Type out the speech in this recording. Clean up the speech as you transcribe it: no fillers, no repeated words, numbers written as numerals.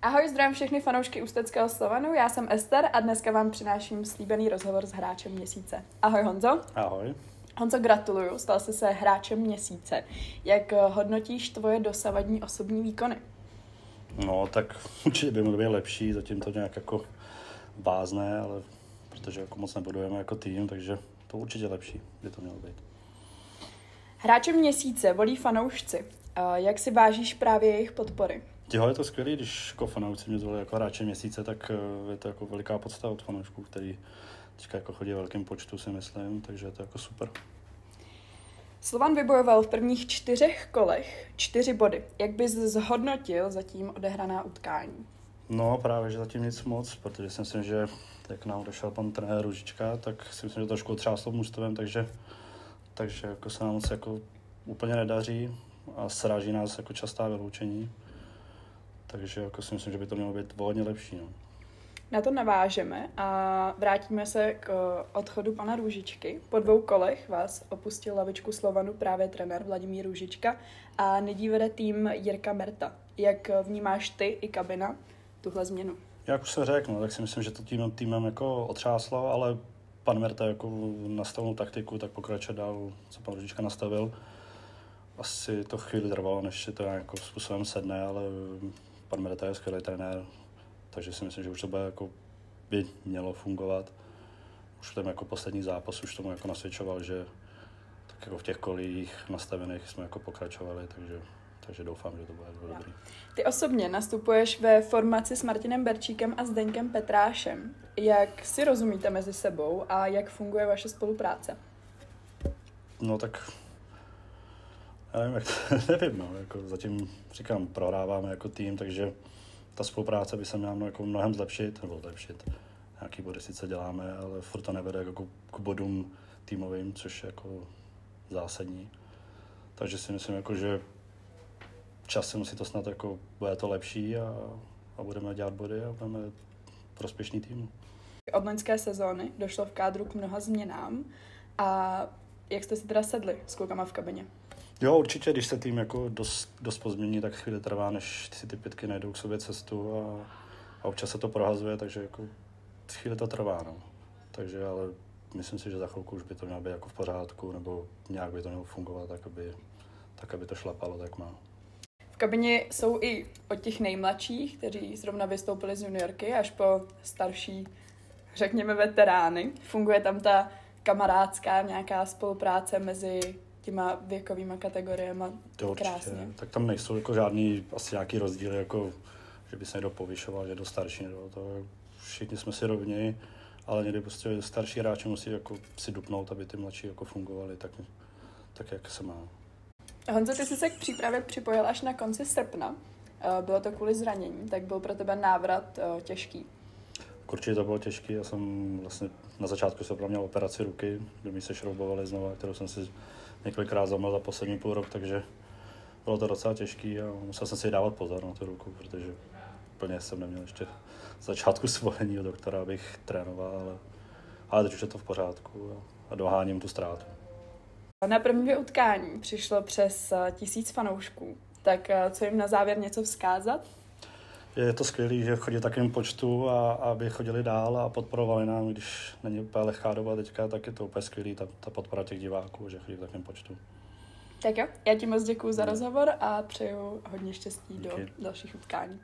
Ahoj, zdravím všechny fanoušky Ústeckého Slovanu, já jsem Ester a dneska vám přináším slíbený rozhovor s hráčem měsíce. Ahoj Honzo. Ahoj. Honzo, gratuluju, stal jsi se hráčem měsíce. Jak hodnotíš tvoje dosavadní osobní výkony? No, tak určitě by mělo být lepší, zatím to nějak jako vázne, ale protože jako moc nebudujeme jako tým, takže to určitě lepší by to mělo být. Hráčem měsíce volí fanoušci. Jak si vážíš právě jejich podpory? Jo, je to skvělý, když jako fanoušci mě zvolili jako hráče měsíce, tak je to jako veliká podsta od fanoušků, který teďka jako chodí v velkém počtu, si myslím, takže je to jako super. Slovan vybojoval v prvních 4 kolech 4 body. Jak bys zhodnotil zatím odehraná utkání? No, právě, že zatím nic moc, protože si myslím, že jak nám odešel pan trenér Růžička, tak si myslím, že trošku otřáslo mužstvem, takže jako se nám moc jako úplně nedaří a sráží nás jako častá vyloučení. Takže jako si myslím, že by to mělo být volně lepší. No. Na to navážeme a vrátíme se k odchodu pana Růžičky. Po 2 kolech vás opustil lavičku Slovanu právě trenér Vladimír Růžička a nyní vede tým Jirka Merta. Jak vnímáš ty i kabina tuhle změnu? Jak už jsem řekl, no, tak si myslím, že to týmem jako otřáslo, ale pan Merta jako nastavil taktiku, tak pokračuje dál, co pan Růžička nastavil. Asi to chvíli trvalo, než si to nějakým způsobem sedne, ale pan Merta je skvělý trenér, takže si myslím, že už to by mělo fungovat. Už tam jako poslední zápas už tomu jako nasvědčoval, že tak jako v těch kolích nastavených jsme jako pokračovali, takže doufám, že to bude dobrý. Ty osobně nastupuješ ve formaci s Martinem Berčíkem a Zdeňkem Petrášem. Jak si rozumíte mezi sebou a jak funguje vaše spolupráce? No tak nevím, no, jako zatím říkám, prohráváme jako tým, takže ta spolupráce by se měla jako mnohem zlepšit. Nějaký body sice děláme, ale furt to nevede jako k bodům týmovým, což je jako zásadní. Takže si myslím, jako, že časem si to snad jako bude to lepší a budeme dělat body a budeme prospěšný tým. Od loňské sezóny došlo v kádru k mnoha změnám a jak jste si teda sedli s klukama v kabině? Jo, určitě, když se tým jako dost pozmění, tak chvíli trvá, než si ty 5 najdou k sobě cestu a občas se to prohazuje, takže jako chvíli to trvá, no. Takže, ale myslím si, že za chvilku už by to mělo být jako v pořádku, nebo nějak by to mělo fungovat, tak aby to šlapalo, tak má. V kabině jsou i od těch nejmladších, kteří zrovna vystoupili z juniorky, až po starší, řekněme, veterány. Funguje tam ta kamarádská nějaká spolupráce mezi těma věkovýma kategoriemi krásně. Tak tam nejsou jako žádný asi nějaký rozdíly, jako že by se někdo povyšoval, že je do starší, nebo to všichni jsme si rovni, ale někdy prostě starší hráči musí jako si dupnout, aby ty mladší jako fungovali tak jak se má. Honzo, ty jsi se k přípravě připojil až na konci srpna. Bylo to kvůli zranění, tak byl pro tebe návrat těžký. Určitě to bylo těžký, já jsem vlastně na začátku jsem měl operaci ruky, kde mi se šroubovali znova, kterou jsem si několikrát zamlel za poslední půl rok, takže bylo to docela těžký a musel jsem si dávat pozor na tu ruku, protože úplně jsem neměl ještě z začátku svolení od doktora, abych trénoval, ale teď už je to v pořádku a doháním tu ztrátu. Na první 2 utkání přišlo přes 1000 fanoušků, tak co jim na závěr něco vzkázat? Je to skvělé, že chodí takovým počtu a aby chodili dál a podporovali nám, když není úplně lehká doba teďka, tak je to úplně skvělý, ta podpora těch diváků, že chodí v takovém počtu. Tak jo, já ti moc děkuju za rozhovor a přeju hodně štěstí do dalších utkání.